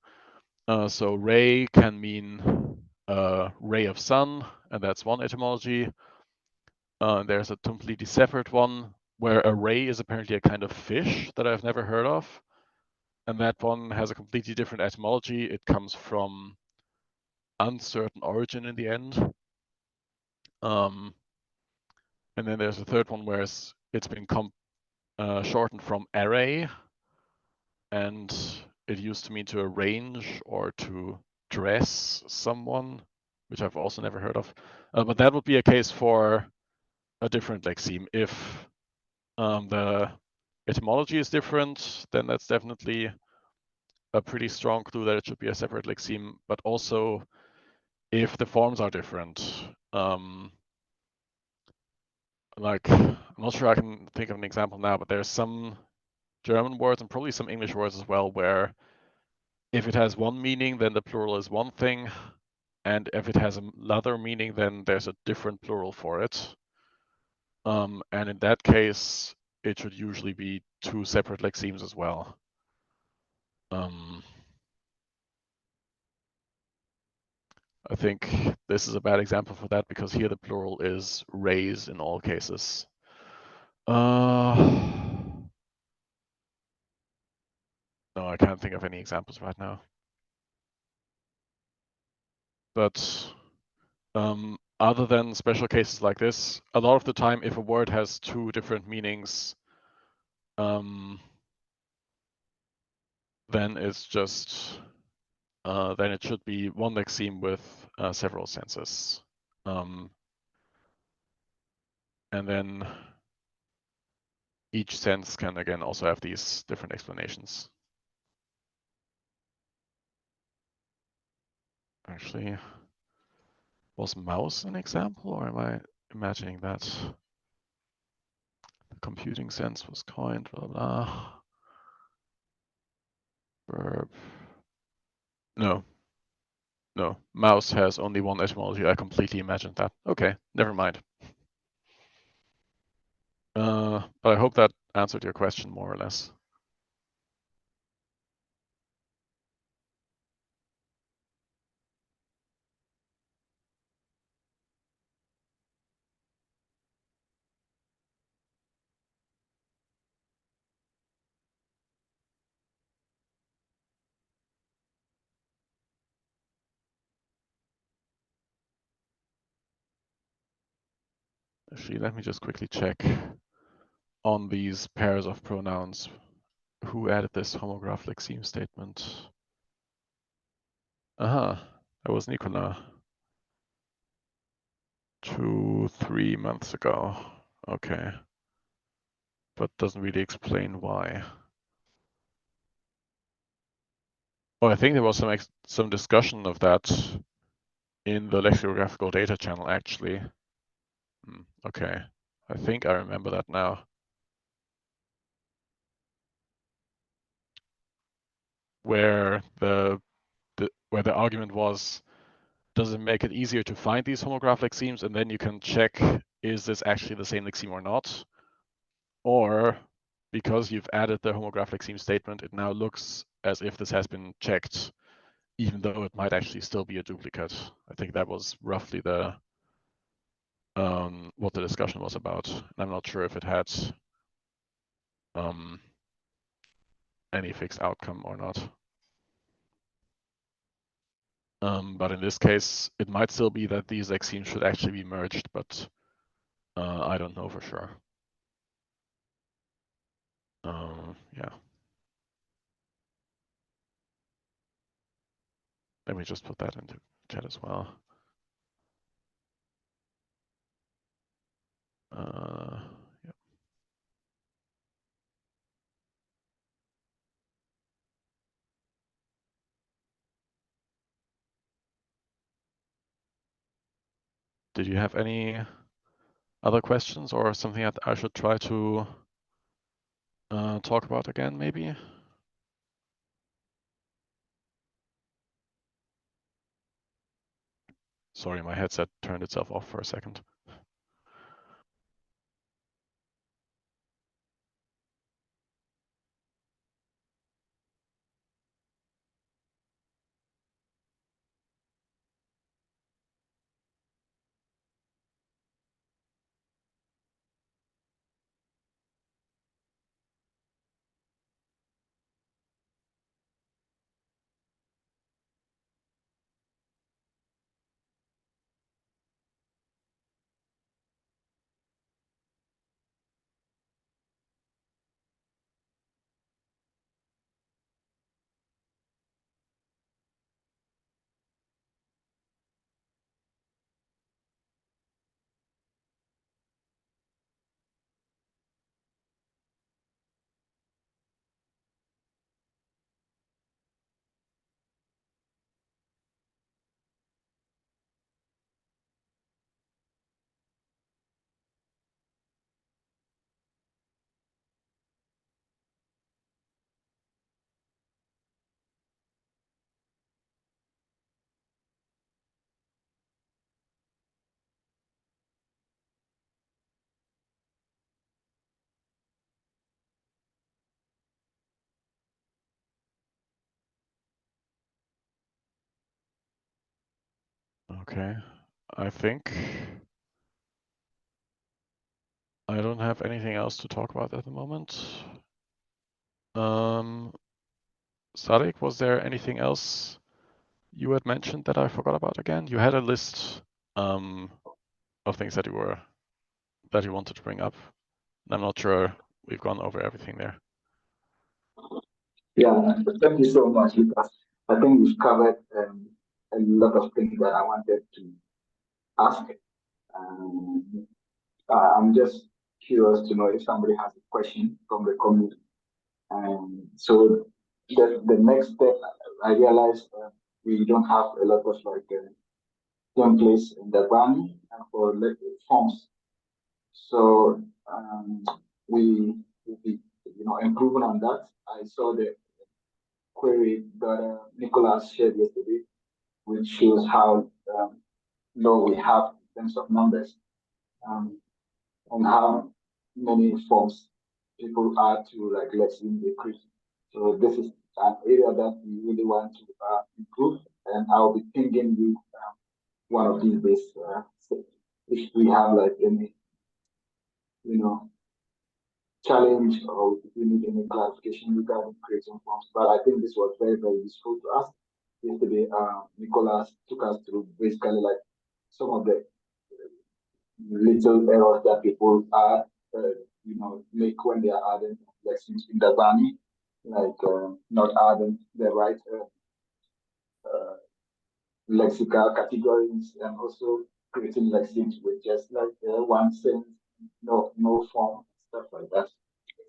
S1: So ray can mean ray of sun, and that's one etymology. There's a completely separate one where a ray is apparently a kind of fish that I've never heard of. And that one has a completely different etymology. It comes from uncertain origin in the end. And then there's a third one where it's been shortened from array, and it used to mean to arrange or to dress someone, which I've also never heard of. But that would be a case for a different lexeme. If the etymology is different, then that's definitely a pretty strong clue that it should be a separate lexeme, but also if the forms are different. Like, I'm not sure I can think of an example now, but there's some German words and probably some English words as well, where if it has one meaning, then the plural is one thing. And if it has another meaning, then there's a different plural for it. And in that case, it should usually be 2 separate lexemes as well. I think this is a bad example for that because here the plural is rays in all cases. No, I can't think of any examples right now. But other than special cases like this, a lot of the time, if a word has two different meanings, then it's just then it should be one lexeme with several senses. And then each sense can again also have these different explanations. Actually, was mouse an example, or am I imagining that? The computing sense was coined, blah, blah. Verb. No. No, mouse has only one etymology. I completely imagined that. Okay, never mind. But I hope that answered your question more or less. Actually, let me just quickly check on these pairs of pronouns. Who added this homograph lexeme statement? Aha, that was Nicola. 2-3 months ago. Okay. But doesn't really explain why. Oh, I think there was some discussion of that in the lexicographical data channel, actually. Okay, I think I remember that now. Where the argument was, does it make it easier to find these homograph lexemes, and then you can check, is this actually the same lexeme or not? Or because you've added the homograph lexeme statement, it now looks as if this has been checked, even though it might actually still be a duplicate. I think that was roughly the what the discussion was about. And I'm not sure if it had any fixed outcome or not. But in this case, it might still be that these lexemes should actually be merged, but I don't know for sure. Yeah. Let me just put that into chat as well. Yeah. Did you have any other questions or something that I should try to talk about again, maybe? Sorry, my headset turned itself off for a second. Okay, I think I don't have anything else to talk about at the moment. Sadiq, was there anything else you had mentioned that I forgot about again? You had a list of things that you wanted to bring up. And I'm not sure we've gone over everything there.
S2: Yeah, thank you so much, Lucas. I think we've covered a lot of things that I wanted to ask. I'm just curious to know if somebody has a question from the community. So the next step, I realized we don't have a lot of templates in Dagbani and for forms. So we will be improving on that. I saw the query that Nicholas shared yesterday, which shows how low we have in terms of numbers and how many forms people add to Let's Increase. So this is an area that we really want to improve, and I'll be pinging you one of these days if we have any challenge or if we need any clarification regarding creating forms. But I think this was very, very useful to us. Yesterday, Nicholas took us through basically some of the little errors that people add, make when they are adding lexemes in Dagbani, not adding the right lexical categories, and also creating lexemes with just one sentence, no form, stuff like that.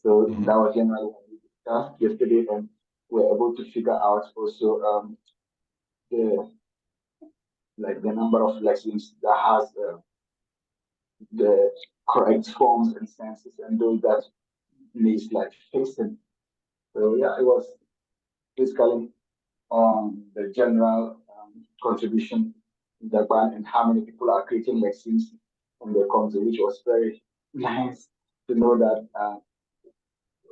S2: So that was generally what we discussed yesterday, and we were able to figure out also the number of lexemes that has the correct forms and senses, and those that needs fixing. So yeah, it was basically on the general contribution in Dagbani and how many people are creating lexemes in the community, which was very nice to know that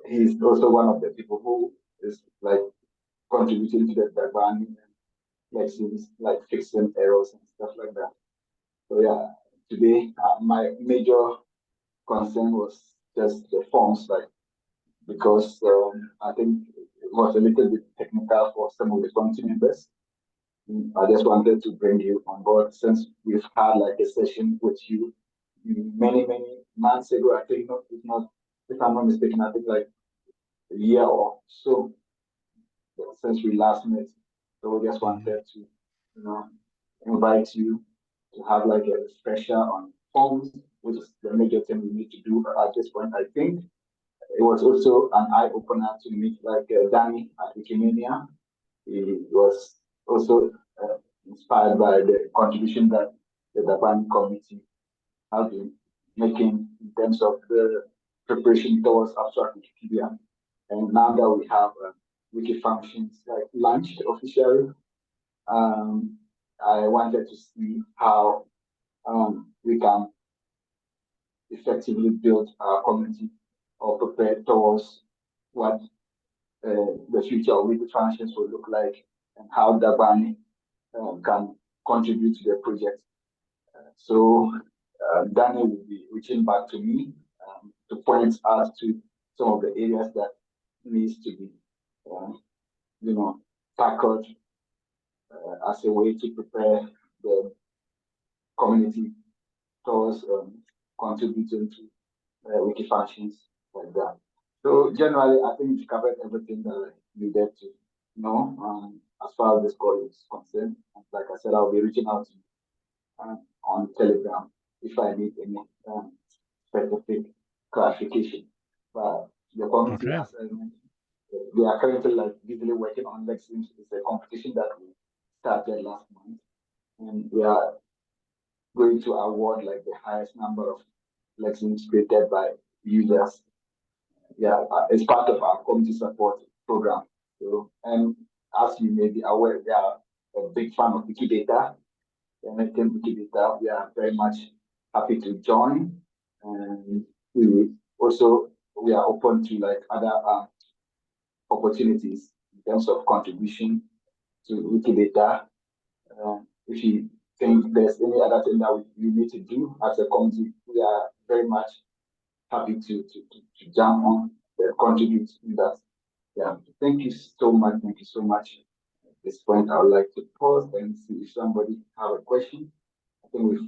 S2: he's also one of the people who is contributing to the Dagbani lexemes, fixing errors and stuff like that. So yeah, today my major concern was just the forms, because I think it was a little bit technical for some of the community members. I just wanted to bring you on board since we've had a session with you many months ago. I think if I'm not mistaken, I think a year or so since we last met. So we just wanted to invite you to have a refresher on forms, which is the major thing we need to do at this point. I think it was also an eye opener to meet Danny at Wikimedians. He was also inspired by the contribution that the Dagbani committee has been making in terms of the preparation towards abstract Wikipedia. And now that we have wiki functions launched officially, I wanted to see how we can effectively build our community or prepare towards what the future of wiki functions will look like and how Dagbani can contribute to the project. So Danny will be reaching back to me to point us to some of the areas that needs to be, tackled as a way to prepare the community towards contributing to wiki functions like that. So generally, I think we covered everything that I needed to know as far as this call is concerned. And like I said, I'll be reaching out to you on Telegram if I need any specific clarification. But the community, as I mentioned, we are currently busily working on lexemes. It's a competition that we started last month, and we are going to award the highest number of lexemes created by users. Yeah, it's part of our community support program. So, and as you may be aware, we are a big fan of Wikidata. Anything Wikidata, we are very much happy to join. And we are open to other opportunities in terms of contribution to Wikidata. If you think there's any other thing that we need to do as a community, we are very much happy to jump on and contribute in that. Yeah, thank you so much. Thank you so much. At this point, I would like to pause and see if somebody have a question. I think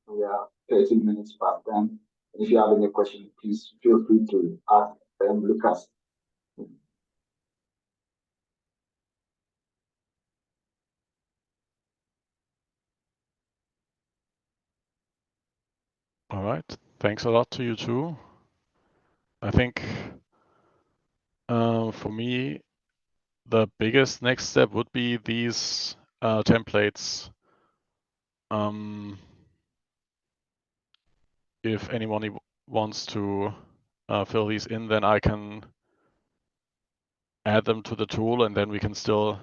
S2: we are 30 minutes past time. If you have any question, please feel free to ask Lucas.
S1: All right. Thanks a lot to you too. I think for me, the biggest next step would be these templates. If anyone wants to fill these in, then I can add them to the tool, and then we can still,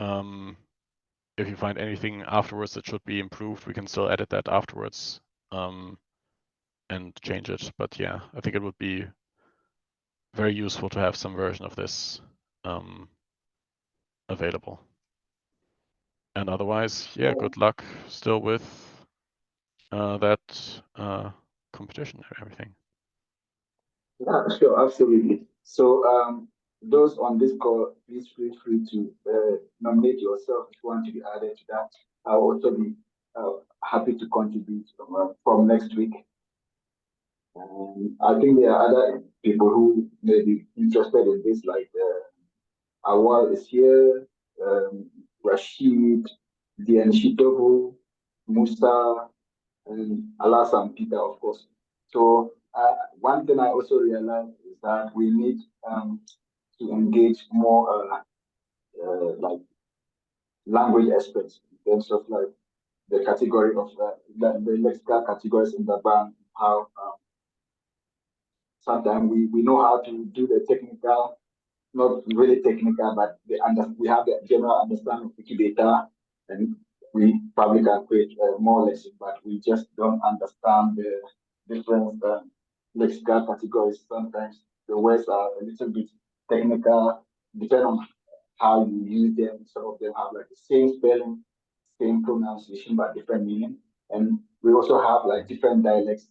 S1: if you find anything afterwards that should be improved, we can still edit that afterwards and change it. But yeah, I think it would be very useful to have some version of this available. And otherwise, yeah, good luck still with that competition and everything.
S2: Yeah, sure, absolutely. So those on this call, please feel free to nominate yourself if you want to be added to that. I'll also be happy to contribute from next week. I think there are other people who may be interested in this, like Awal is here, Rashid, Dian Shitobu, Musa, and Alas and Peter, of course. So one thing I also realized is that we need to engage more like language experts in terms of like the category of the lexical categories in the band, how sometimes we know how to do the technical, not really technical, but we have the general understanding of Wikidata, and we probably can create more lessons, but we just don't understand the different lexical categories. Sometimes the words are a little bit technical, depending on how you use them. Some of them have like the same spelling, same pronunciation, but different meaning. And we also have like different dialects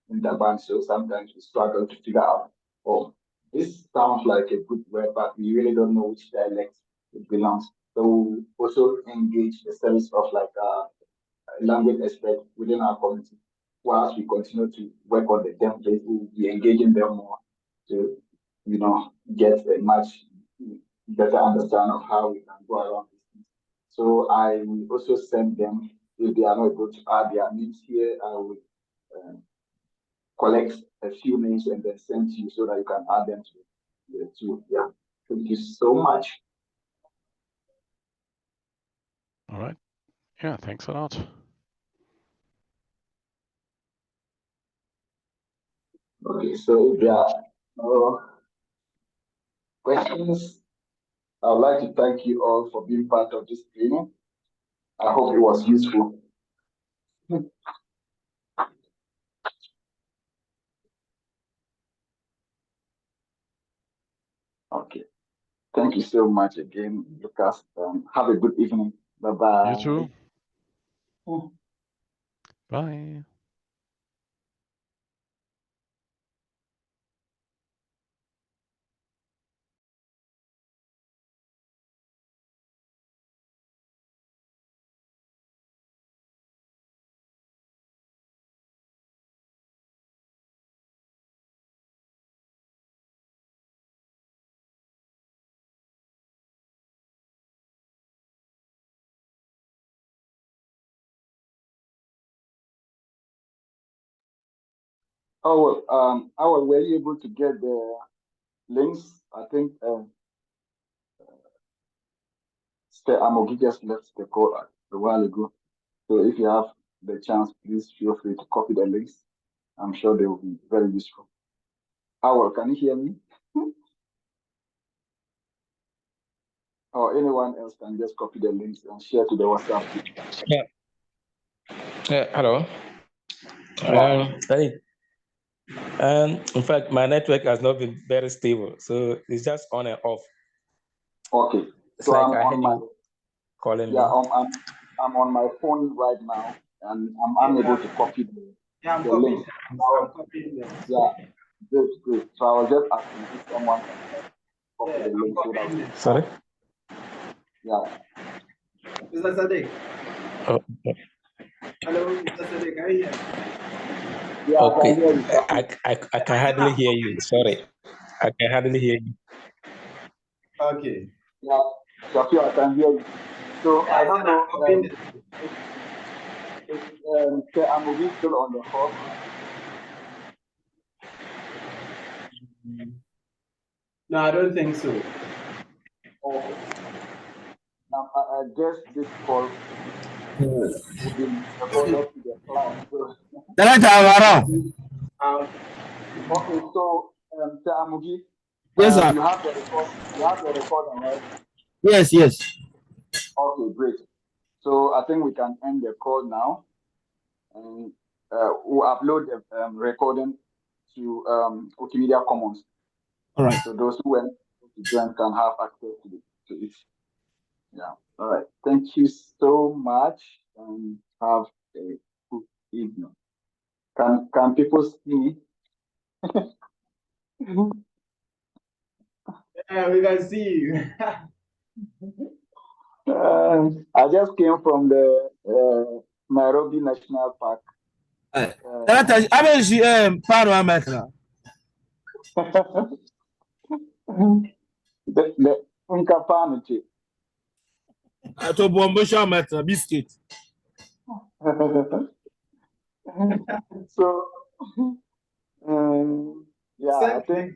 S2: in the band, so sometimes we struggle to figure out, oh, this sounds like a good word, but we really don't know which dialect it belongs. So we also engage the service of like a language expert within our community. Whilst we continue to work on the template, we'll be engaging them more to, get a much better understanding of how we can go around these things. So I will also send them, if they are not able to add their names here, I will collect a few names and then send to you so that you can add them to the tool. Yeah. Thank you so much.
S1: All right. Yeah, thanks a lot.
S2: Okay, so if there are no questions, I would like to thank you all for being part of this training. I hope it was useful. Okay. Thank you so much again, Lucas. Have a good evening. Bye-bye.
S1: You too. Bye.
S2: Oh, well, were you able to get the links? I think Amogi just left the call a while ago. So if you have the chance, please feel free to copy the links. I'm sure they will be very useful. Howard, can you hear me? Or anyone else can just copy the links and share to the WhatsApp group.
S3: Yeah. Hello. In fact, my network has not been very stable, so it's just on and off.
S2: Okay.
S3: It's
S2: so
S3: like
S2: I'm
S3: I
S2: on
S3: heard
S2: my
S3: you calling
S2: yeah,
S3: me.
S2: I'm on my phone right now, and I'm unable to copy the link.
S3: I'm copying them.
S2: Yeah, great. So I was just asking if someone can help. copy the link so that we
S3: Sorry?
S2: yeah.
S4: Mr. Sadiq.
S3: Oh,
S4: Hello, Mr. Sadiq. Can you hear me?
S2: Yeah, I can hear you.
S3: I can hardly hear you. Sorry. I can hardly hear you.
S4: Okay.
S2: Yeah, Shafi, I can hear you. So I don't know if Amobi still on the call.
S4: No, I don't think so.
S2: Okay. I guess this call will be recorded to the cloud. So. Okay, so Amobi,
S5: yes, sir.
S2: you have the record. You have the recording, right?
S5: Yes, yes.
S2: Okay, great. So I think we can end the call now, and we'll upload the recording to Wikimedia Commons.
S5: All right.
S2: So those who went to join can have access to it. Yeah. All right. Thank you so much, and have a good evening. Can people see me?
S4: Yeah, we can see you.
S2: I just came from the Nairobi National Park. The Nkapanuchi.
S5: Biscuit.
S2: So, yeah, I think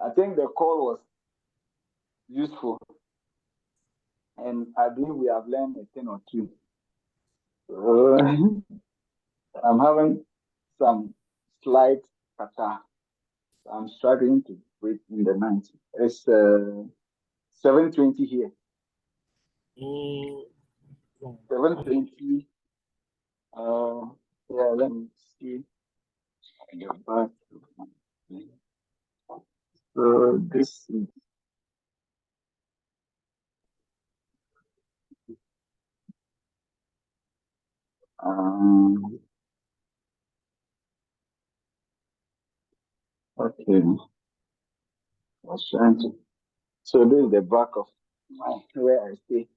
S2: I think the call was useful, and I believe we have learned a thing or two. I'm having some slight kata. I'm struggling to breathe in the night. It's 7:20 here. 7:20. Yeah, let me see. Get back to my thing. So this is okay. I was trying to. So this is the back of my where I stay.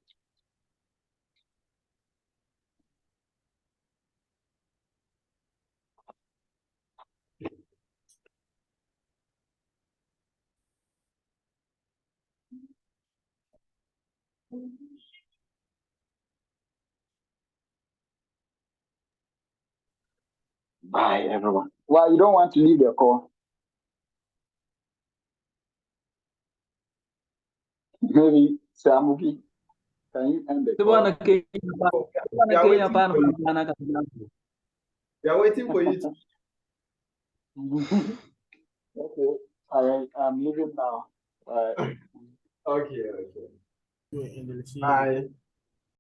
S2: Bye, everyone. Why you don't want to leave the call? Maybe Samuki, can you end the call?
S4: We are waiting for you.
S2: Okay, I'm leaving now. Bye.
S4: Okay. Bye.